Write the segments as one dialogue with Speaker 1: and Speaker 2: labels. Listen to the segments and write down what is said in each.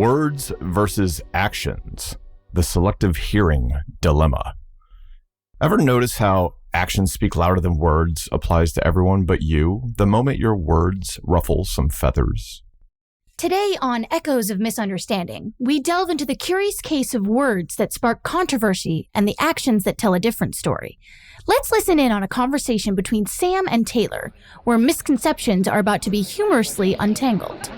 Speaker 1: Words versus actions, the selective hearing dilemma. Ever notice how actions speak louder than words applies to everyone but you the moment your words ruffle some feathers?
Speaker 2: Today on Echoes of Misunderstanding, we delve into the curious case of words that spark controversy and the actions that tell a different story. Let's listen in on a conversation between Sam and Taylor, where misconceptions are about to be humorously untangled.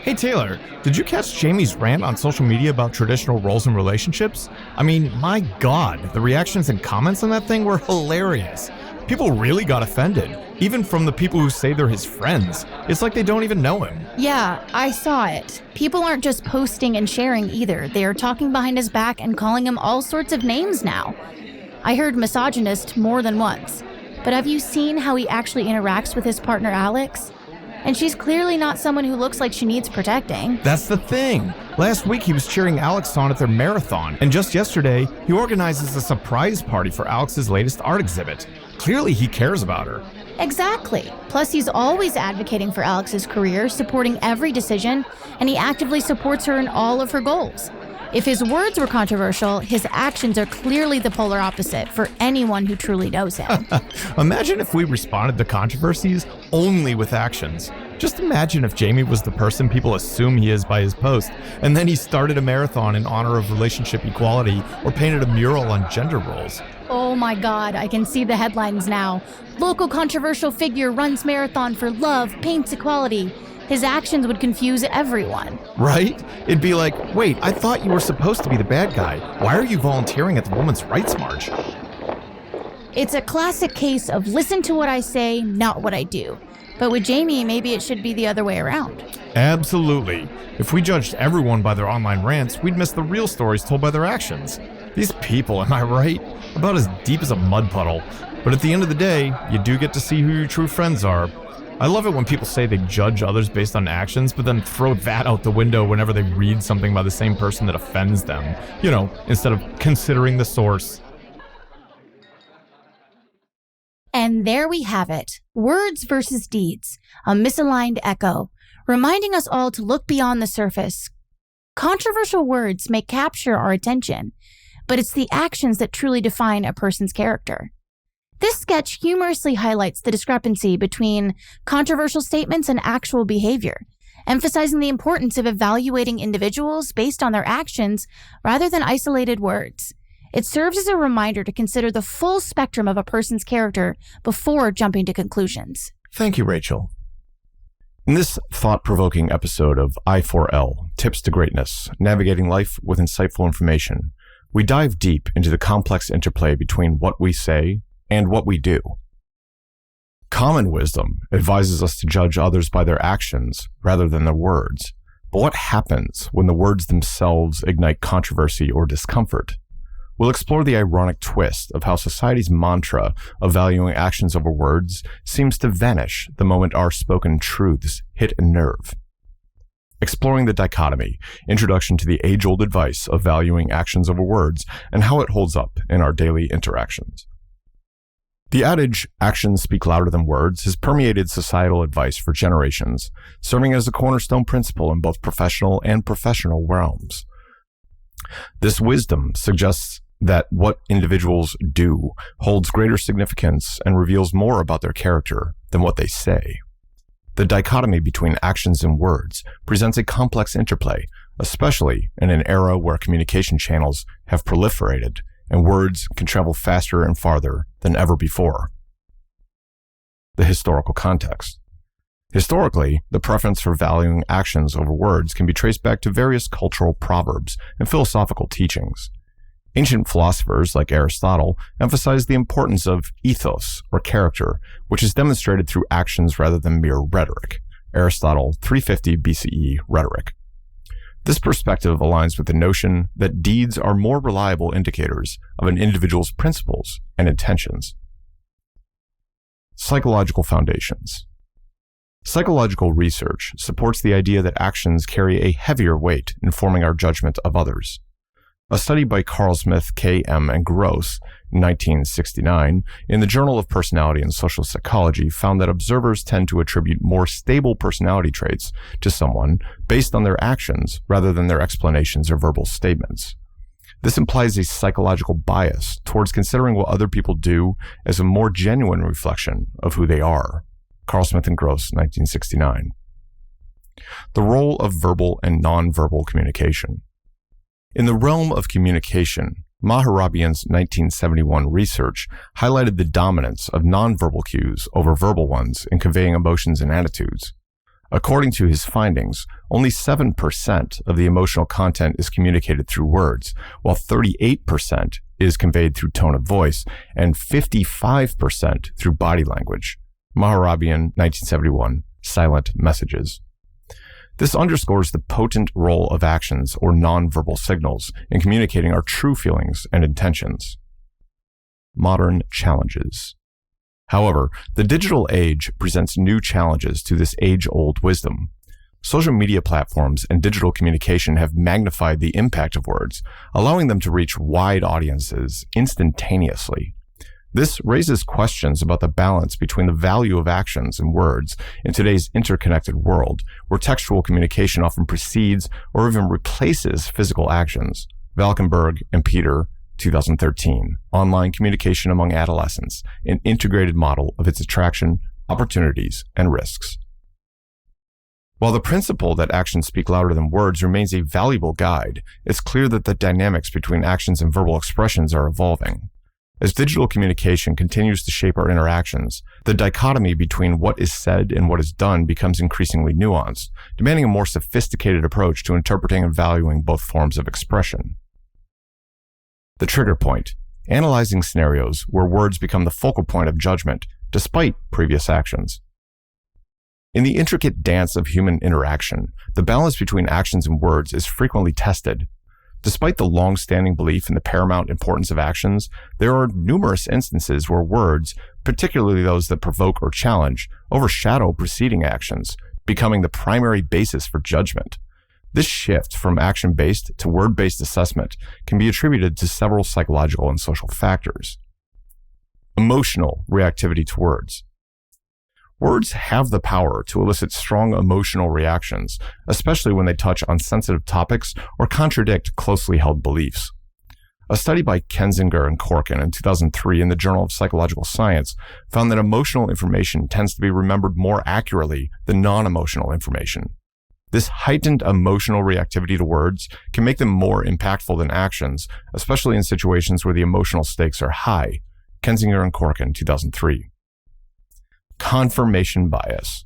Speaker 3: Hey Taylor, did you catch Jamie's rant on social media about traditional roles in relationships? I mean, my God, the reactions and comments on that thing were hilarious. People really got offended, even from the people who say they're his friends. It's like they don't even know him.
Speaker 2: Yeah, I saw it. People aren't just posting and sharing either. They are talking behind his back and calling him all sorts of names now. I heard misogynist more than once. But have you seen how he actually interacts with his partner Alex? And she's clearly not someone who looks like she needs protecting.
Speaker 3: That's the thing. Last week he was cheering Alex on at their marathon, and just yesterday he organizes a surprise party for Alex's latest art exhibit. Clearly he cares about her.
Speaker 2: Exactly. Plus he's always advocating for Alex's career, supporting every decision, and he actively supports her in all of her goals. If his words were controversial, his actions are clearly the polar opposite for anyone who truly knows him.
Speaker 3: Imagine if we responded to controversies only with actions. Just imagine if Jamie was the person people assume he is by his post, and then he started a marathon in honor of relationship equality or painted a mural on gender roles.
Speaker 2: Oh my God, I can see the headlines now. Local controversial figure runs marathon for love, paints equality. His actions would confuse everyone.
Speaker 3: Right? It'd be like, wait, I thought you were supposed to be the bad guy. Why are you volunteering at the Women's Rights March?
Speaker 2: It's a classic case of listen to what I say, not what I do. But with Jamie, maybe it should be the other way around.
Speaker 3: Absolutely. If we judged everyone by their online rants, we'd miss the real stories told by their actions. These people, am I right? About as deep as a mud puddle. But at the end of the day, you do get to see who your true friends are. I love it when people say they judge others based on actions, but then throw that out the window whenever they read something by the same person that offends them. You know, instead of considering the source.
Speaker 2: And there we have it. Words versus deeds. A misaligned echo, reminding us all to look beyond the surface. Controversial words may capture our attention, but it's the actions that truly define a person's character. This sketch humorously highlights the discrepancy between controversial statements and actual behavior, emphasizing the importance of evaluating individuals based on their actions rather than isolated words. It serves as a reminder to consider the full spectrum of a person's character before jumping to conclusions.
Speaker 1: Thank you, Rachel. In this thought-provoking episode of I4L, Tips to Greatness, Navigating Life with Insightful Information, we dive deep into the complex interplay between what we say and what we do. Common wisdom advises us to judge others by their actions rather than their words. But what happens when the words themselves ignite controversy or discomfort? We'll explore the ironic twist of how society's mantra of valuing actions over words seems to vanish the moment our spoken truths hit a nerve. Exploring the dichotomy, introduction to the age-old advice of valuing actions over words and how it holds up in our daily interactions. The adage, actions speak louder than words, has permeated societal advice for generations, serving as a cornerstone principle in both professional and professional realms. This wisdom suggests that what individuals do holds greater significance and reveals more about their character than what they say. The dichotomy between actions and words presents a complex interplay, especially in an era where communication channels have proliferated and words can travel faster and farther than ever before. The historical context. Historically, the preference for valuing actions over words can be traced back to various cultural proverbs and philosophical teachings. Ancient philosophers like Aristotle emphasized the importance of ethos, or character, which is demonstrated through actions rather than mere rhetoric. Aristotle, 350 BCE rhetoric. This perspective aligns with the notion that deeds are more reliable indicators of an individual's principles and intentions. Psychological foundations. Psychological research supports the idea that actions carry a heavier weight in forming our judgment of others. A study by Carl Smith, K.M., and Gross, 1969, in the Journal of Personality and Social Psychology found that observers tend to attribute more stable personality traits to someone based on their actions rather than their explanations or verbal statements. This implies a psychological bias towards considering what other people do as a more genuine reflection of who they are. Carl Smith and Gross, 1969. The role of verbal and nonverbal communication. In the realm of communication, Maharabian's 1971 research highlighted the dominance of nonverbal cues over verbal ones in conveying emotions and attitudes. According to his findings, only 7% of the emotional content is communicated through words, while 38% is conveyed through tone of voice and 55% through body language. Maharabian, 1971, Silent Messages. This underscores the potent role of actions or nonverbal signals in communicating our true feelings and intentions. Modern challenges. However, the digital age presents new challenges to this age-old wisdom. Social media platforms and digital communication have magnified the impact of words, allowing them to reach wide audiences instantaneously. This raises questions about the balance between the value of actions and words in today's interconnected world, where textual communication often precedes or even replaces physical actions. Valkenburg and Peter, 2013, Online Communication Among Adolescents, an integrated model of its attraction, opportunities, and risks. While the principle that actions speak louder than words remains a valuable guide, it's clear that the dynamics between actions and verbal expressions are evolving. As digital communication continues to shape our interactions, the dichotomy between what is said and what is done becomes increasingly nuanced, demanding a more sophisticated approach to interpreting and valuing both forms of expression. The trigger point, analyzing scenarios where words become the focal point of judgment, despite previous actions. In the intricate dance of human interaction, the balance between actions and words is frequently tested. Despite the long-standing belief in the paramount importance of actions, there are numerous instances where words, particularly those that provoke or challenge, overshadow preceding actions, becoming the primary basis for judgment. This shift from action-based to word-based assessment can be attributed to several psychological and social factors. Emotional reactivity to words. Words have the power to elicit strong emotional reactions, especially when they touch on sensitive topics or contradict closely held beliefs. A study by Kensinger and Corkin in 2003 in the Journal of Psychological Science found that emotional information tends to be remembered more accurately than non-emotional information. This heightened emotional reactivity to words can make them more impactful than actions, especially in situations where the emotional stakes are high. Kensinger and Corkin, 2003. Confirmation bias.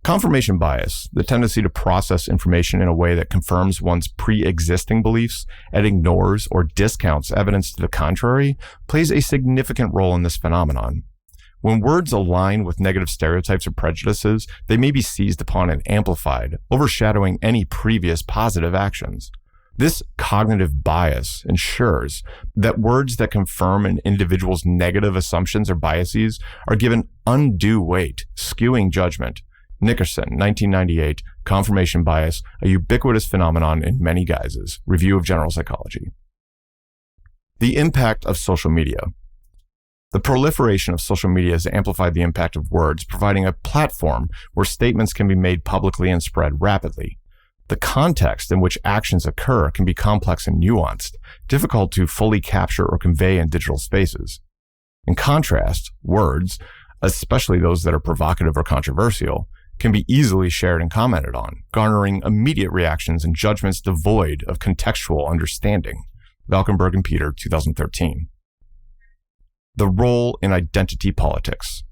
Speaker 1: Confirmation bias, the tendency to process information in a way that confirms one's pre-existing beliefs and ignores or discounts evidence to the contrary, plays a significant role in this phenomenon. When words align with negative stereotypes or prejudices, they may be seized upon and amplified, overshadowing any previous positive actions. This cognitive bias ensures that words that confirm an individual's negative assumptions or biases are given undue weight, skewing judgment. Nickerson, 1998, Confirmation Bias, a ubiquitous phenomenon in many guises. Review of General Psychology. The impact of social media. The proliferation of social media has amplified the impact of words, providing a platform where statements can be made publicly and spread rapidly. The context in which actions occur can be complex and nuanced, difficult to fully capture or convey in digital spaces. In contrast, words, especially those that are provocative or controversial, can be easily shared and commented on, garnering immediate reactions and judgments devoid of contextual understanding. Valkenburg and Peter, 2013. The role in identity politics.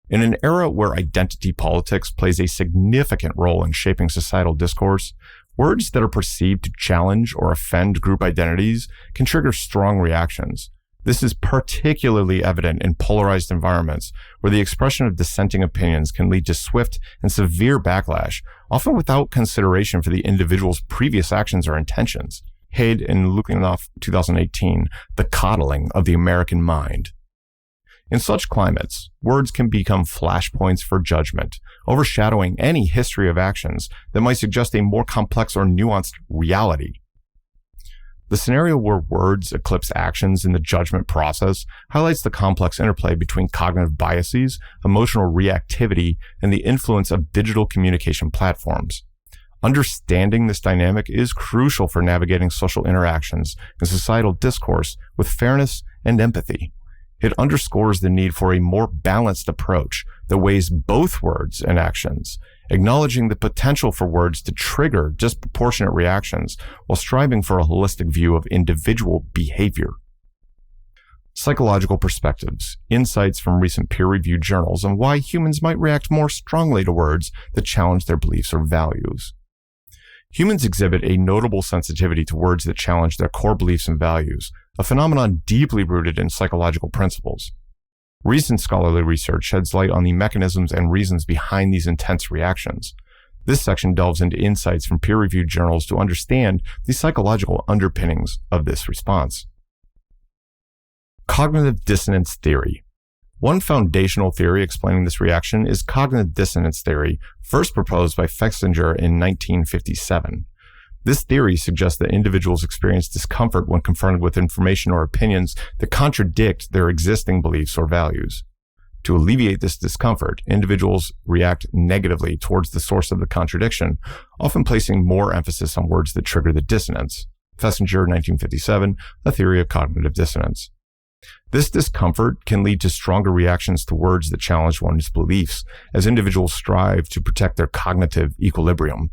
Speaker 1: In an era where identity politics plays a significant role in shaping societal discourse, words that are perceived to challenge or offend group identities can trigger strong reactions. This is particularly evident in polarized environments where the expression of dissenting opinions can lead to swift and severe backlash, often without consideration for the individual's previous actions or intentions. Haid and Lukyanov, 2018, The Coddling of the American Mind. In such climates, words can become flashpoints for judgment, overshadowing any history of actions that might suggest a more complex or nuanced reality. The scenario where words eclipse actions in the judgment process highlights the complex interplay between cognitive biases, emotional reactivity, and the influence of digital communication platforms. Understanding this dynamic is crucial for navigating social interactions and societal discourse with fairness and empathy. It underscores the need for a more balanced approach that weighs both words and actions, acknowledging the potential for words to trigger disproportionate reactions while striving for a holistic view of individual behavior. Psychological perspectives, insights from recent peer-reviewed journals on why humans might react more strongly to words that challenge their beliefs or values. Humans exhibit a notable sensitivity to words that challenge their core beliefs and values, a phenomenon deeply rooted in psychological principles. Recent scholarly research sheds light on the mechanisms and reasons behind these intense reactions. This section delves into insights from peer-reviewed journals to understand the psychological underpinnings of this response. Cognitive dissonance theory. One foundational theory explaining this reaction is cognitive dissonance theory, first proposed by Festinger in 1957. This theory suggests that individuals experience discomfort when confronted with information or opinions that contradict their existing beliefs or values. To alleviate this discomfort, individuals react negatively towards the source of the contradiction, often placing more emphasis on words that trigger the dissonance. Festinger, 1957, A Theory of Cognitive Dissonance. This discomfort can lead to stronger reactions to words that challenge one's beliefs, as individuals strive to protect their cognitive equilibrium.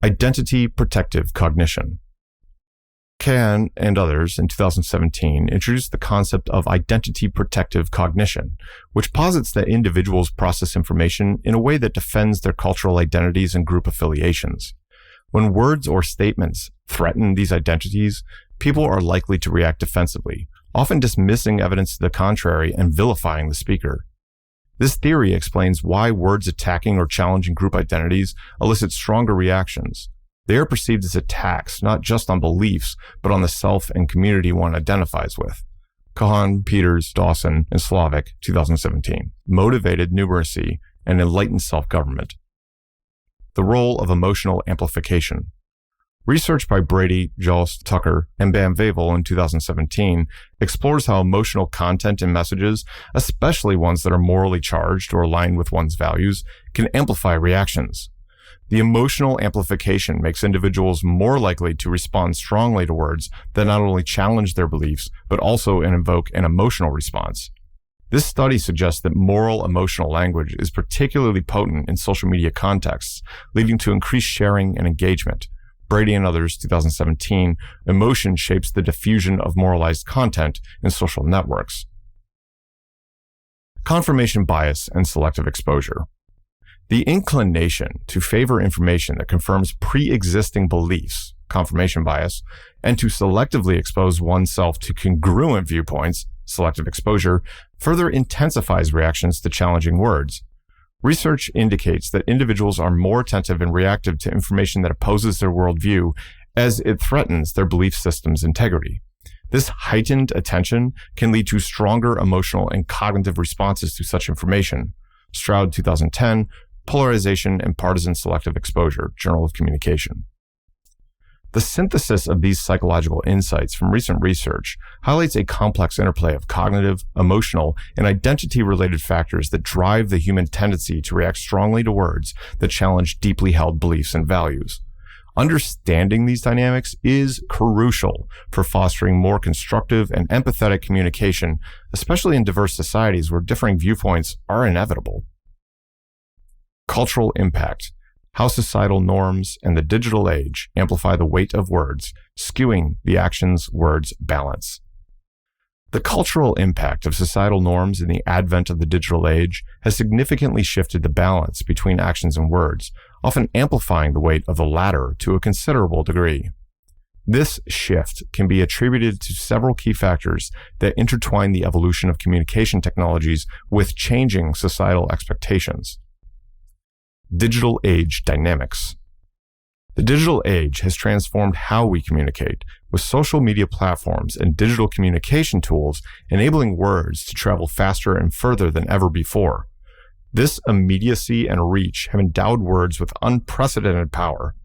Speaker 1: Identity protective cognition. Kahn and others in 2017 introduced the concept of identity protective cognition, which posits that individuals process information in a way that defends their cultural identities and group affiliations. When words or statements threaten these identities, people are likely to react defensively, often dismissing evidence to the contrary and vilifying the speaker. This theory explains why words attacking or challenging group identities elicit stronger reactions. They are perceived as attacks not just on beliefs, but on the self and community one identifies with. Kahan, Peters, Dawson, and Slavic, 2017. Motivated numeracy and enlightened self-government. The role of emotional amplification. Research by Brady, Jost, Tucker, and Bam Vavel in 2017 explores how emotional content and messages, especially ones that are morally charged or aligned with one's values, can amplify reactions. The emotional amplification makes individuals more likely to respond strongly to words that not only challenge their beliefs, but also invoke an emotional response. This study suggests that moral emotional language is particularly potent in social media contexts, leading to increased sharing and engagement. Brady and others, 2017, emotion shapes the diffusion of moralized content in social networks. Confirmation bias and selective exposure. The inclination to favor information that confirms pre-existing beliefs, confirmation bias, and to selectively expose oneself to congruent viewpoints, selective exposure, further intensifies reactions to challenging words. Research indicates that individuals are more attentive and reactive to information that opposes their worldview as it threatens their belief system's integrity. This heightened attention can lead to stronger emotional and cognitive responses to such information. Stroud, 2010, Polarization and Partisan Selective Exposure, Journal of Communication. The synthesis of these psychological insights from recent research highlights a complex interplay of cognitive, emotional, and identity-related factors that drive the human tendency to react strongly to words that challenge deeply held beliefs and values. Understanding these dynamics is crucial for fostering more constructive and empathetic communication, especially in diverse societies where differing viewpoints are inevitable. Cultural impact. How societal norms and the digital age amplify the weight of words, skewing the actions-words balance. The cultural impact of societal norms in the advent of the digital age has significantly shifted the balance between actions and words, often amplifying the weight of the latter to a considerable degree. This shift can be attributed to several key factors that intertwine the evolution of communication technologies with changing societal expectations. Digital age dynamics. The digital age has transformed how we communicate, with social media platforms and digital communication tools enabling words to travel faster and further than ever before. This immediacy and reach have endowed words with unprecedented power.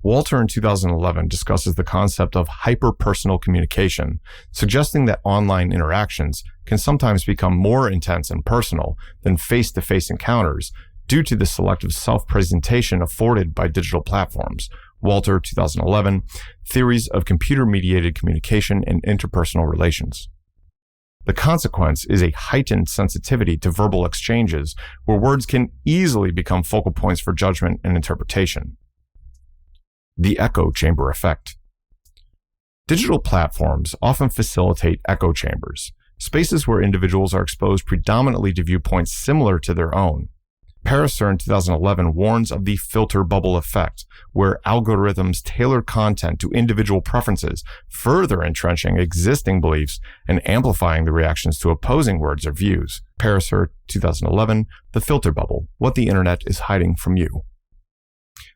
Speaker 1: Walter in 2011 discusses the concept of hyperpersonal communication, suggesting that online interactions can sometimes become more intense and personal than face-to-face encounters due to the selective self-presentation afforded by digital platforms. Walter, 2011, Theories of Computer-Mediated Communication and Interpersonal Relations. The consequence is a heightened sensitivity to verbal exchanges where words can easily become focal points for judgment and interpretation. The echo chamber effect. Digital platforms often facilitate echo chambers, spaces where individuals are exposed predominantly to viewpoints similar to their own. Pariser in 2011 warns of the filter bubble effect, where algorithms tailor content to individual preferences, further entrenching existing beliefs and amplifying the reactions to opposing words or views. Pariser, 2011, The Filter Bubble, What the Internet is Hiding from You.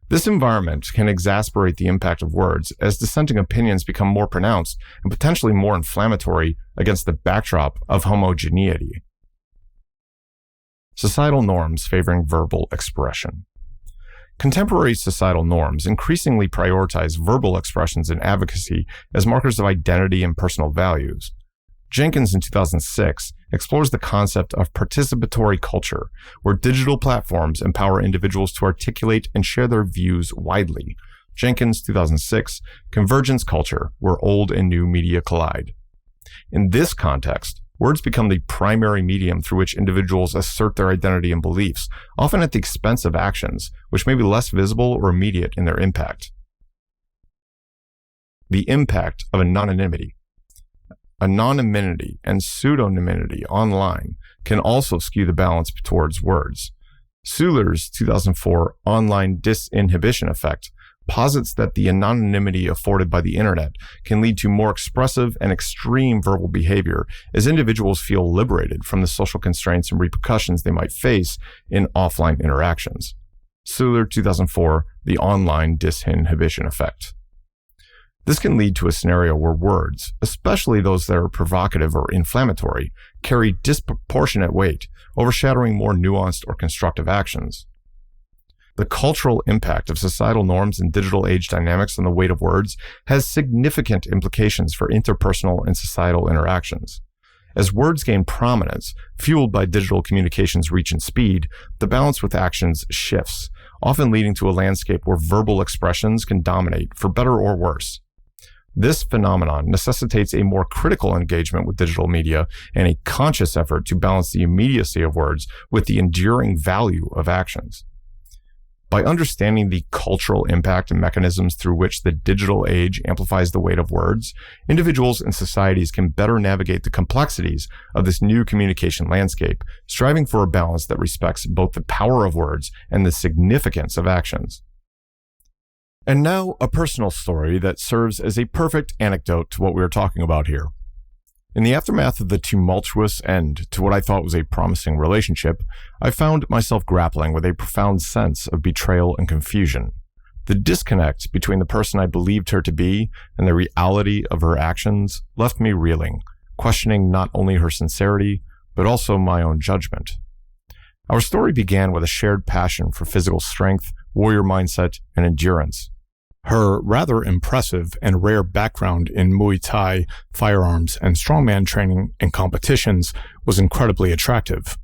Speaker 1: This environment can exacerbate the impact of words as dissenting opinions become more pronounced and potentially more inflammatory against the backdrop of homogeneity. Societal norms favoring verbal expression. Contemporary societal norms increasingly prioritize verbal expressions and advocacy as markers of identity and personal values. Jenkins in 2006 explores the concept of participatory culture, where digital platforms empower individuals to articulate and share their views widely. Jenkins, 2006, Convergence Culture, where old and new media collide. In this context, words become the primary medium through which individuals assert their identity and beliefs, often at the expense of actions, which may be less visible or immediate in their impact. The impact of anonymity. Anonymity and pseudonymity online can also skew the balance towards words. Suhler's 2004 online disinhibition effect posits that the anonymity afforded by the internet can lead to more expressive and extreme verbal behavior as individuals feel liberated from the social constraints and repercussions they might face in offline interactions. Suhler, 2004, The Online Disinhibition Effect. This can lead to a scenario where words, especially those that are provocative or inflammatory, carry disproportionate weight, overshadowing more nuanced or constructive actions. The cultural impact of societal norms and digital age dynamics on the weight of words has significant implications for interpersonal and societal interactions. As words gain prominence, fueled by digital communications' reach and speed, the balance with actions shifts, often leading to a landscape where verbal expressions can dominate, for better or worse. This phenomenon necessitates a more critical engagement with digital media and a conscious effort to balance the immediacy of words with the enduring value of actions. By understanding the cultural impact and mechanisms through which the digital age amplifies the weight of words, individuals and societies can better navigate the complexities of this new communication landscape, striving for a balance that respects both the power of words and the significance of actions. And now, a personal story that serves as a perfect anecdote to what we are talking about here. In the aftermath of the tumultuous end to what I thought was a promising relationship, I found myself grappling with a profound sense of betrayal and confusion. The disconnect between the person I believed her to be and the reality of her actions left me reeling, questioning not only her sincerity, but also my own judgment. Our story began with a shared passion for physical strength, warrior mindset, and endurance. Her rather impressive and rare background in Muay Thai, firearms, and strongman training and competitions was incredibly attractive.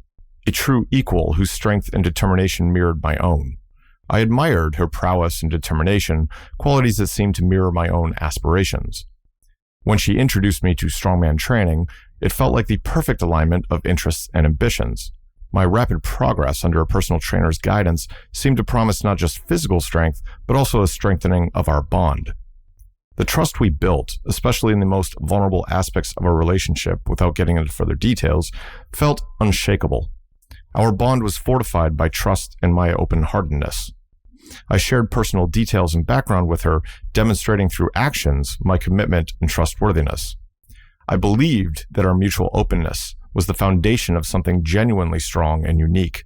Speaker 1: A true equal whose strength and determination mirrored my own. I admired her prowess and determination, qualities that seemed to mirror my own aspirations. When she introduced me to strongman training, it felt like the perfect alignment of interests and ambitions. My rapid progress under a personal trainer's guidance seemed to promise not just physical strength, but also a strengthening of our bond. The trust we built, especially in the most vulnerable aspects of our relationship, without getting into further details, felt unshakable. Our bond was fortified by trust and my open-heartedness. I shared personal details and background with her, demonstrating through actions my commitment and trustworthiness. I believed that our mutual openness was the foundation of something genuinely strong and unique.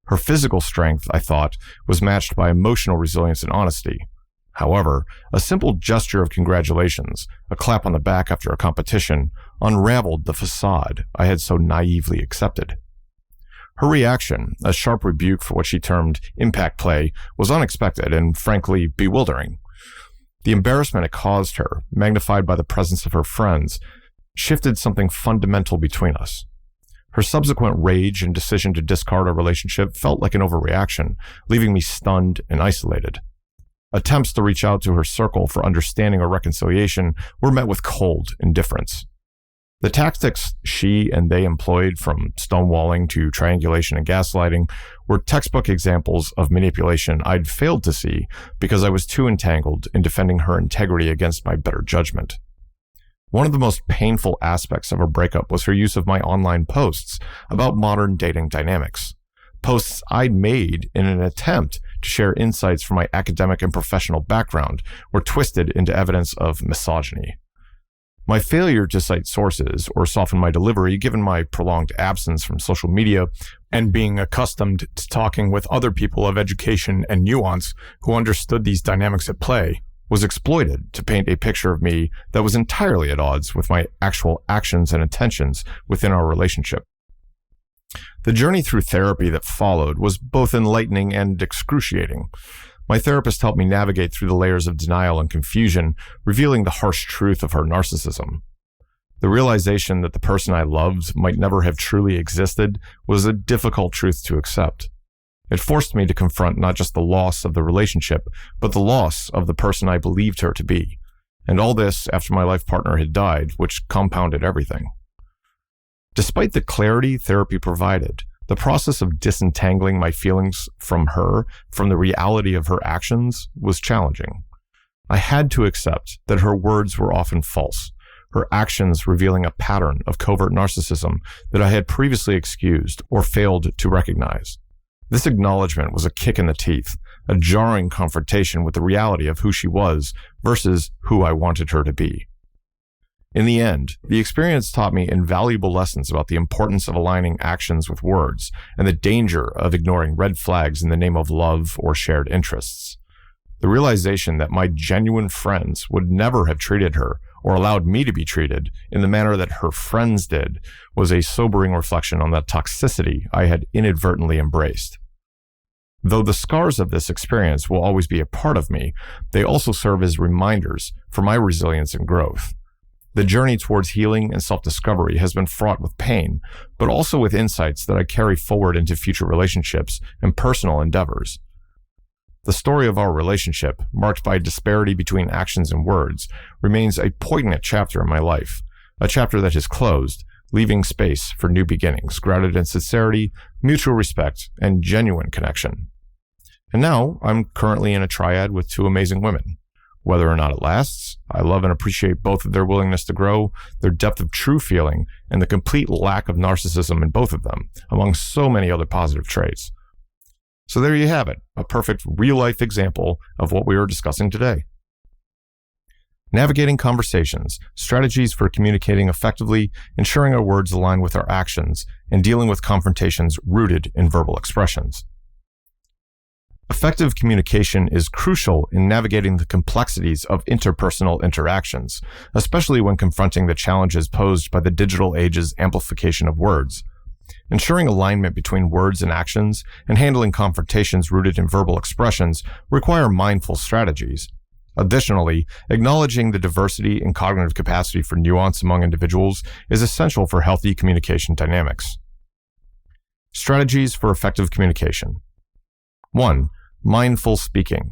Speaker 1: Her physical strength, I thought, was matched by emotional resilience and honesty. However, a simple gesture of congratulations, a clap on the back after a competition, unraveled the facade I had so naively accepted. Her reaction, a sharp rebuke for what she termed impact play, was unexpected and frankly bewildering. The embarrassment it caused her, magnified by the presence of her friends, shifted something fundamental between us. Her subsequent rage and decision to discard our relationship felt like an overreaction, leaving me stunned and isolated. Attempts to reach out to her circle for understanding or reconciliation were met with cold indifference. The tactics she and they employed, from stonewalling to triangulation and gaslighting, were textbook examples of manipulation I'd failed to see because I was too entangled in defending her integrity against my better judgment. One of the most painful aspects of our breakup was her use of my online posts about modern dating dynamics. Posts I'd made in an attempt to share insights from my academic and professional background were twisted into evidence of misogyny. My failure to cite sources or soften my delivery, given my prolonged absence from social media and being accustomed to talking with other people of education and nuance who understood these dynamics at play, was exploited to paint a picture of me that was entirely at odds with my actual actions and intentions within our relationship. The journey through therapy that followed was both enlightening and excruciating. My therapist helped me navigate through the layers of denial and confusion, revealing the harsh truth of her narcissism. The realization that the person I loved might never have truly existed was a difficult truth to accept. It forced me to confront not just the loss of the relationship, but the loss of the person I believed her to be. And all this after my life partner had died, which compounded everything. Despite the clarity therapy provided, the process of disentangling my feelings from her, from the reality of her actions, was challenging. I had to accept that her words were often false, her actions revealing a pattern of covert narcissism that I had previously excused or failed to recognize. This acknowledgement was a kick in the teeth, a jarring confrontation with the reality of who she was versus who I wanted her to be. In the end, the experience taught me invaluable lessons about the importance of aligning actions with words and the danger of ignoring red flags in the name of love or shared interests. The realization that my genuine friends would never have treated her or allowed me to be treated in the manner that her friends did was a sobering reflection on the toxicity I had inadvertently embraced. Though the scars of this experience will always be a part of me, they also serve as reminders for my resilience and growth. The journey towards healing and self-discovery has been fraught with pain, but also with insights that I carry forward into future relationships and personal endeavors. The story of our relationship, marked by disparity between actions and words, remains a poignant chapter in my life, a chapter that has closed, leaving space for new beginnings, grounded in sincerity, mutual respect, and genuine connection. And now, I'm currently in a triad with two amazing women. Whether or not it lasts, I love and appreciate both of their willingness to grow, their depth of true feeling, and the complete lack of narcissism in both of them, among so many other positive traits. So there you have it, a perfect real-life example of what we are discussing today. Navigating conversations, strategies for communicating effectively, ensuring our words align with our actions, and dealing with confrontations rooted in verbal expressions. Effective communication is crucial in navigating the complexities of interpersonal interactions, especially when confronting the challenges posed by the digital age's amplification of words. Ensuring alignment between words and actions and handling confrontations rooted in verbal expressions require mindful strategies. Additionally, acknowledging the diversity and cognitive capacity for nuance among individuals is essential for healthy communication dynamics. Strategies for effective communication. 1. Mindful speaking.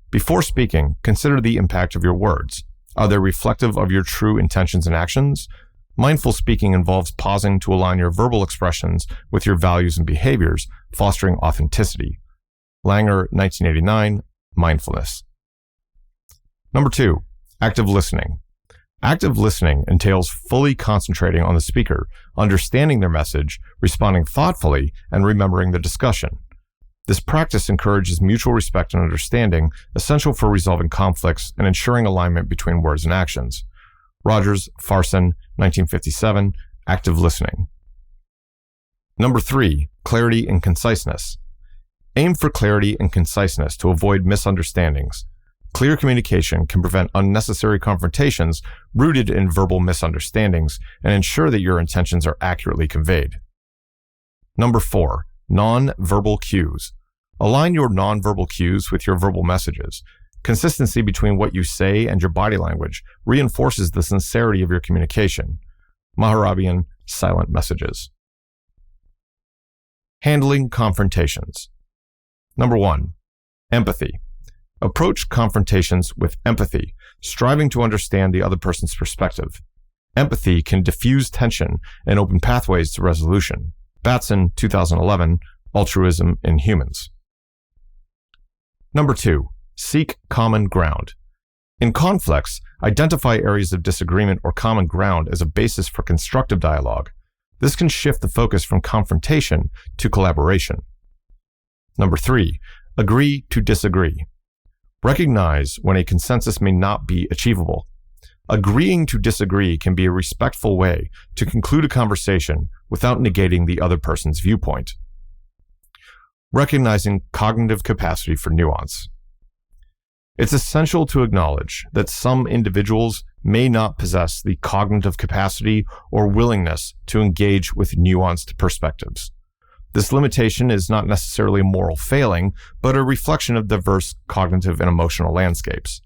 Speaker 1: Before speaking, consider the impact of your words. Are they reflective of your true intentions and actions? Mindful speaking involves pausing to align your verbal expressions with your values and behaviors, fostering authenticity. Langer, 1989, Mindfulness. Number 2, active listening. Active listening entails fully concentrating on the speaker, understanding their message, responding thoughtfully, and remembering the discussion. This practice encourages mutual respect and understanding, essential for resolving conflicts and ensuring alignment between words and actions. Rogers, Farson, 1957, Active Listening. Number 3, clarity and conciseness. Aim for clarity and conciseness to avoid misunderstandings. Clear communication can prevent unnecessary confrontations rooted in verbal misunderstandings and ensure that your intentions are accurately conveyed. Number 4, non-verbal cues. Align your non-verbal cues with your verbal messages. Consistency between what you say and your body language reinforces the sincerity of your communication. Maharabian silent messages. Handling confrontations. Number 1, empathy. Approach confrontations with empathy, striving to understand the other person's perspective. Empathy can diffuse tension and open pathways to resolution. Batson, 2011, Altruism in Humans. Number 2, seek common ground. In conflicts, identify areas of disagreement or common ground as a basis for constructive dialogue. This can shift the focus from confrontation to collaboration. Number 3, agree to disagree. Recognize when a consensus may not be achievable. Agreeing to disagree can be a respectful way to conclude a conversation without negating the other person's viewpoint. Recognizing cognitive capacity for nuance. It's essential to acknowledge that some individuals may not possess the cognitive capacity or willingness to engage with nuanced perspectives. This limitation is not necessarily a moral failing, but a reflection of diverse cognitive and emotional landscapes.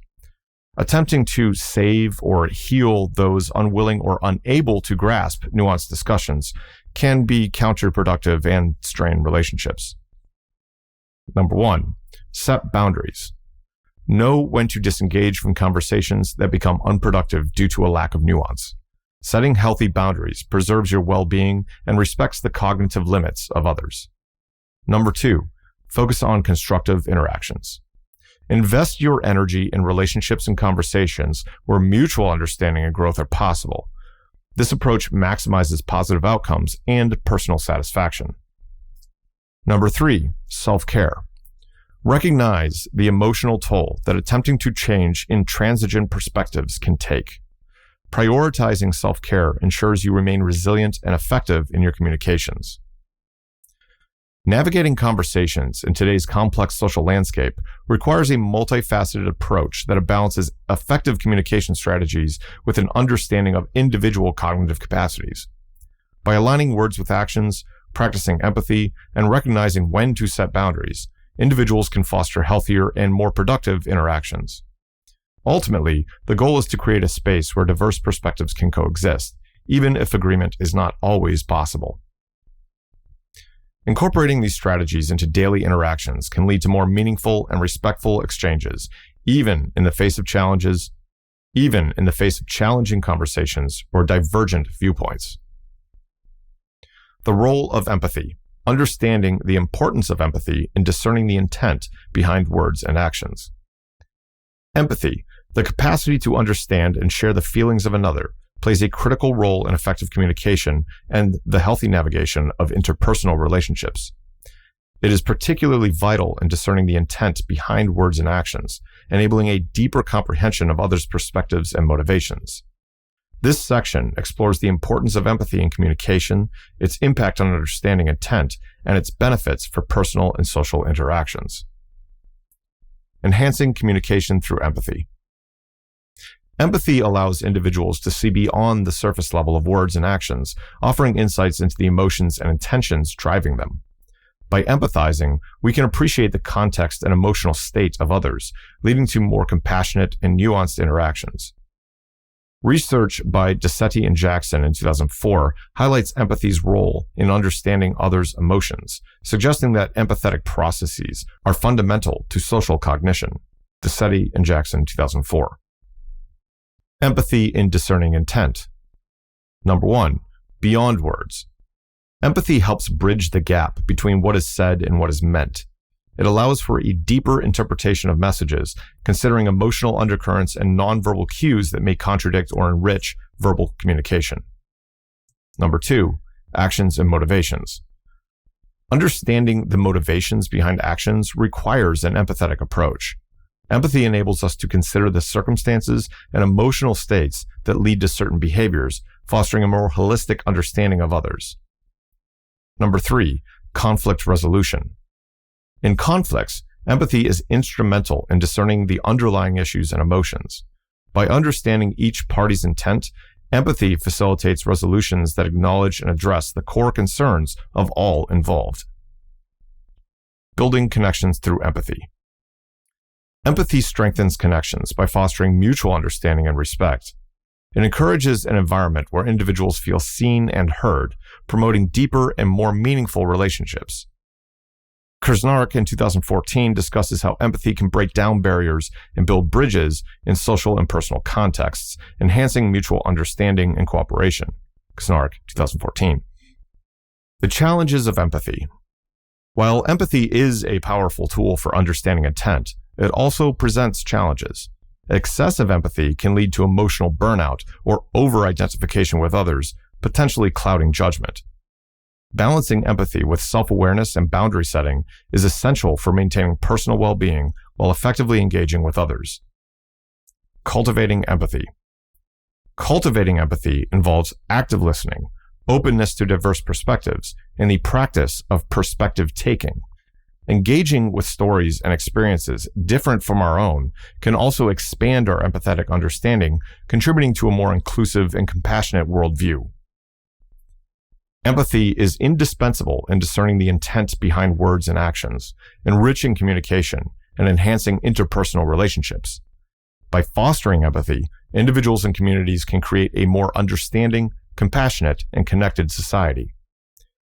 Speaker 1: Attempting to save or heal those unwilling or unable to grasp nuanced discussions can be counterproductive and strain relationships. Number 1, set boundaries. Know when to disengage from conversations that become unproductive due to a lack of nuance. Setting healthy boundaries preserves your well-being and respects the cognitive limits of others. Number 2, focus on constructive interactions. Invest your energy in relationships and conversations where mutual understanding and growth are possible. This approach maximizes positive outcomes and personal satisfaction. Number 3, self-care. Recognize the emotional toll that attempting to change intransigent perspectives can take. Prioritizing self-care ensures you remain resilient and effective in your communications. Navigating conversations in today's complex social landscape requires a multifaceted approach that balances effective communication strategies with an understanding of individual cognitive capacities. By aligning words with actions, practicing empathy, and recognizing when to set boundaries, individuals can foster healthier and more productive interactions. Ultimately, the goal is to create a space where diverse perspectives can coexist, even if agreement is not always possible. Incorporating these strategies into daily interactions can lead to more meaningful and respectful exchanges, even in the face of challenging conversations or divergent viewpoints. The role of empathy. Understanding the importance of empathy in discerning the intent behind words and actions. Empathy, the capacity to understand and share the feelings of another, plays a critical role in effective communication and the healthy navigation of interpersonal relationships. It is particularly vital in discerning the intent behind words and actions, enabling a deeper comprehension of others' perspectives and motivations. This section explores the importance of empathy in communication, its impact on understanding intent, and its benefits for personal and social interactions. Enhancing communication through empathy. Empathy allows individuals to see beyond the surface level of words and actions, offering insights into the emotions and intentions driving them. By empathizing, we can appreciate the context and emotional state of others, leading to more compassionate and nuanced interactions. Research by Dissonance and Jackson in 2004 highlights empathy's role in understanding others' emotions, suggesting that empathetic processes are fundamental to social cognition. Dissonance and Jackson, 2004. Empathy in discerning intent. Number 1, beyond words. Empathy helps bridge the gap between what is said and what is meant. It allows for a deeper interpretation of messages, considering emotional undercurrents and nonverbal cues that may contradict or enrich verbal communication. Number 2, actions and motivations. Understanding the motivations behind actions requires an empathetic approach. Empathy enables us to consider the circumstances and emotional states that lead to certain behaviors, fostering a more holistic understanding of others. Number 3, conflict resolution. In conflicts, empathy is instrumental in discerning the underlying issues and emotions. By understanding each party's intent, empathy facilitates resolutions that acknowledge and address the core concerns of all involved. Building connections through empathy. Empathy strengthens connections by fostering mutual understanding and respect. It encourages an environment where individuals feel seen and heard, promoting deeper and more meaningful relationships. Kuznarek in 2014 discusses how empathy can break down barriers and build bridges in social and personal contexts, enhancing mutual understanding and cooperation. Kuznarek, 2014. The challenges of empathy. While empathy is a powerful tool for understanding intent, it also presents challenges. Excessive empathy can lead to emotional burnout or over-identification with others, potentially clouding judgment. Balancing empathy with self-awareness and boundary setting is essential for maintaining personal well-being while effectively engaging with others. Cultivating empathy. Cultivating empathy involves active listening, openness to diverse perspectives, and the practice of perspective taking. Engaging with stories and experiences different from our own can also expand our empathetic understanding, contributing to a more inclusive and compassionate worldview. Empathy is indispensable in discerning the intent behind words and actions, enriching communication, and enhancing interpersonal relationships. By fostering empathy, individuals and communities can create a more understanding, compassionate, and connected society.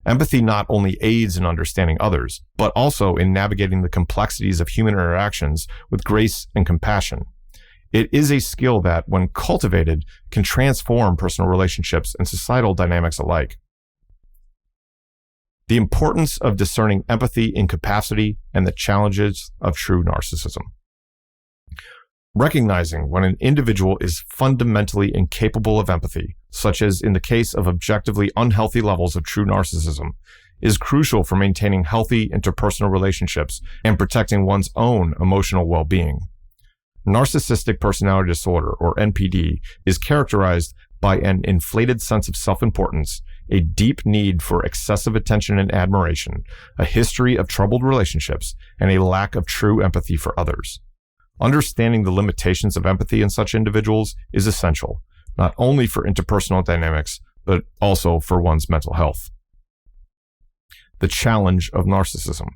Speaker 1: Empathy not only aids in understanding others, but also in navigating the complexities of human interactions with grace and compassion. It is a skill that, when cultivated, can transform personal relationships and societal dynamics alike. The importance of discerning empathy in capacity and the challenges of true narcissism. Recognizing when an individual is fundamentally incapable of empathy, such as in the case of objectively unhealthy levels of true narcissism, is crucial for maintaining healthy interpersonal relationships and protecting one's own emotional well-being. Narcissistic personality disorder, or NPD, is characterized by an inflated sense of self-importance, a deep need for excessive attention and admiration, a history of troubled relationships, and a lack of true empathy for others. Understanding the limitations of empathy in such individuals is essential, not only for interpersonal dynamics, but also for one's mental health. The challenge of narcissism.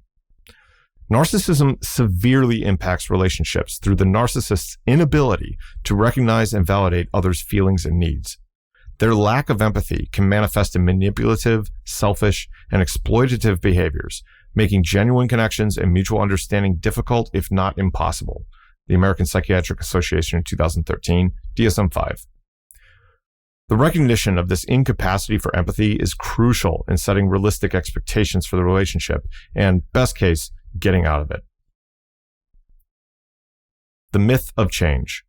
Speaker 1: Narcissism severely impacts relationships through the narcissist's inability to recognize and validate others' feelings and needs. Their lack of empathy can manifest in manipulative, selfish, and exploitative behaviors, making genuine connections and mutual understanding difficult, if not impossible. The American Psychiatric Association in 2013, DSM-5. The recognition of this incapacity for empathy is crucial in setting realistic expectations for the relationship and, best case, getting out of it. The myth of change.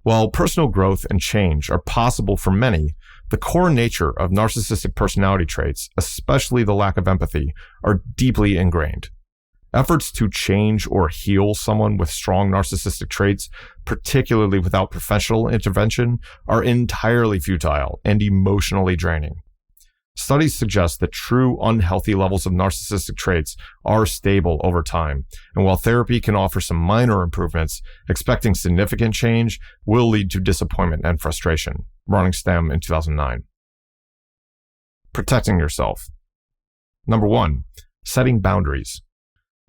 Speaker 1: While personal growth and change are possible for many, the core nature of narcissistic personality traits, especially the lack of empathy, are deeply ingrained. Efforts to change or heal someone with strong narcissistic traits, particularly without professional intervention, are entirely futile and emotionally draining. Studies suggest that true unhealthy levels of narcissistic traits are stable over time, and while therapy can offer some minor improvements, expecting significant change will lead to disappointment and frustration. Running-Stem in 2009. Protecting yourself. Number 1, setting boundaries.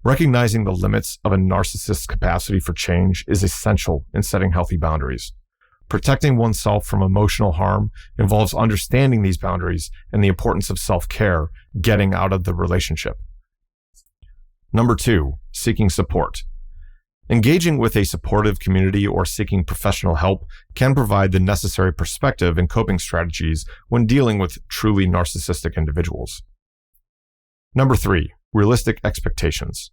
Speaker 1: Recognizing the limits of a narcissist's capacity for change is essential in setting healthy boundaries. Protecting oneself from emotional harm involves understanding these boundaries and the importance of self-care, getting out of the relationship. Number 2, seeking support. Engaging with a supportive community or seeking professional help can provide the necessary perspective and coping strategies when dealing with truly narcissistic individuals. Number 3, realistic expectations.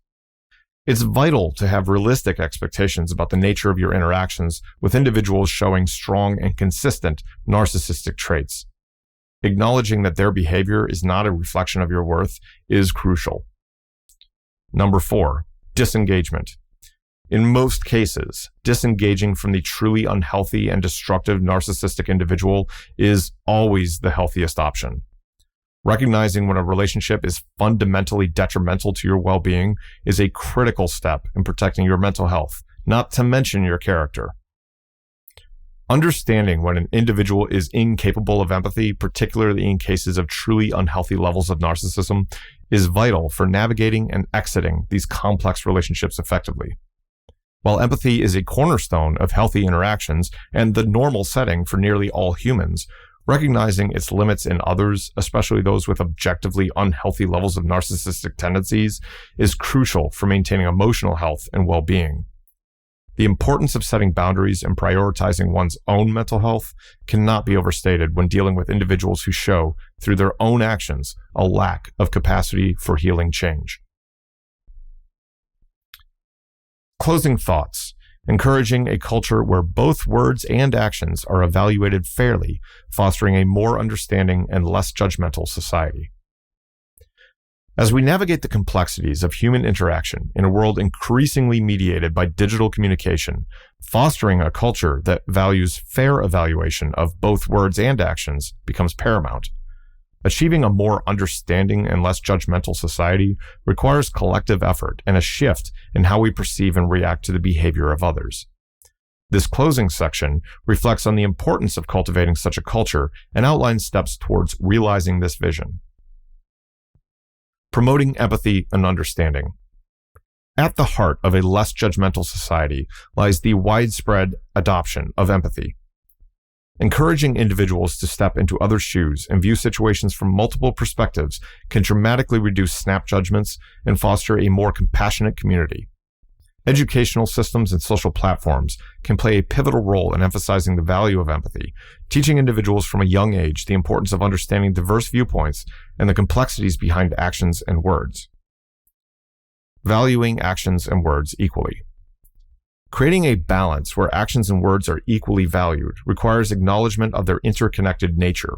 Speaker 1: It's vital to have realistic expectations about the nature of your interactions with individuals showing strong and consistent narcissistic traits. Acknowledging that their behavior is not a reflection of your worth is crucial. Number 4, disengagement. In most cases, disengaging from the truly unhealthy and destructive narcissistic individual is always the healthiest option. Recognizing when a relationship is fundamentally detrimental to your well-being is a critical step in protecting your mental health, not to mention your character. Understanding when an individual is incapable of empathy, particularly in cases of truly unhealthy levels of narcissism, is vital for navigating and exiting these complex relationships effectively. While empathy is a cornerstone of healthy interactions and the normal setting for nearly all humans, recognizing its limits in others, especially those with objectively unhealthy levels of narcissistic tendencies, is crucial for maintaining emotional health and well-being. The importance of setting boundaries and prioritizing one's own mental health cannot be overstated when dealing with individuals who show, through their own actions, a lack of capacity for healing change. Closing thoughts. Encouraging a culture where both words and actions are evaluated fairly, fostering a more understanding and less judgmental society. As we navigate the complexities of human interaction in a world increasingly mediated by digital communication, fostering a culture that values fair evaluation of both words and actions becomes paramount. Achieving a more understanding and less judgmental society requires collective effort and a shift in how we perceive and react to the behavior of others. This closing section reflects on the importance of cultivating such a culture and outlines steps towards realizing this vision. Promoting empathy and understanding. At the heart of a less judgmental society lies the widespread adoption of empathy. Encouraging individuals to step into others' shoes and view situations from multiple perspectives can dramatically reduce snap judgments and foster a more compassionate community. Educational systems and social platforms can play a pivotal role in emphasizing the value of empathy, teaching individuals from a young age the importance of understanding diverse viewpoints and the complexities behind actions and words. Valuing actions and words equally. Creating a balance where actions and words are equally valued requires acknowledgement of their interconnected nature.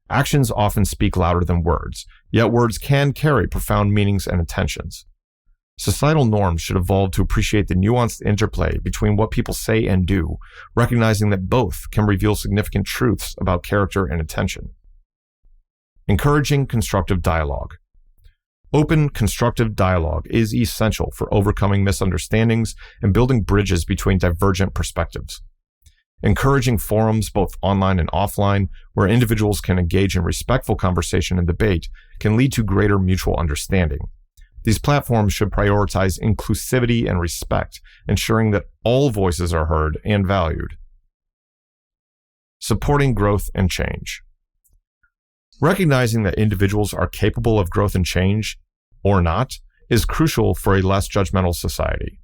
Speaker 1: Actions often speak louder than words, yet words can carry profound meanings and intentions. Societal norms should evolve to appreciate the nuanced interplay between what people say and do, recognizing that both can reveal significant truths about character and intention. Encouraging constructive dialogue. Open, constructive dialogue is essential for overcoming misunderstandings and building bridges between divergent perspectives. Encouraging forums, both online and offline, where individuals can engage in respectful conversation and debate can lead to greater mutual understanding. These platforms should prioritize inclusivity and respect, ensuring that all voices are heard and valued. Supporting growth and change. Recognizing that individuals are capable of growth and change, or not, is crucial for a less judgmental society.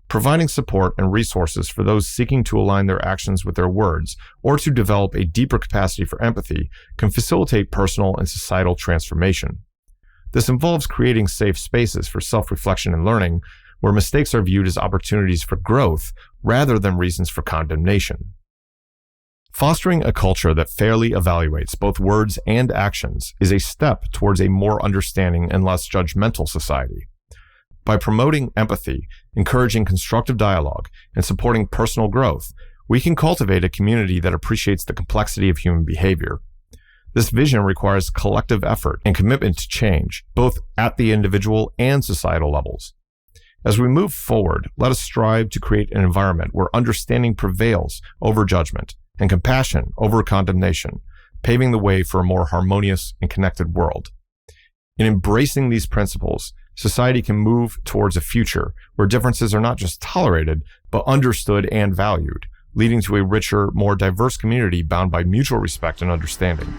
Speaker 1: Providing support and resources for those seeking to align their actions with their words or to develop a deeper capacity for empathy can facilitate personal and societal transformation. This involves creating safe spaces for self-reflection and learning, where mistakes are viewed as opportunities for growth rather than reasons for condemnation. Fostering a culture that fairly evaluates both words and actions is a step towards a more understanding and less judgmental society. By promoting empathy, encouraging constructive dialogue, and supporting personal growth, we can cultivate a community that appreciates the complexity of human behavior. This vision requires collective effort and commitment to change, both at the individual and societal levels. As we move forward, let us strive to create an environment where understanding prevails over judgment and compassion over condemnation, paving the way for a more harmonious and connected world. In embracing these principles, society can move towards a future where differences are not just tolerated, but understood and valued, leading to a richer, more diverse community bound by mutual respect and understanding.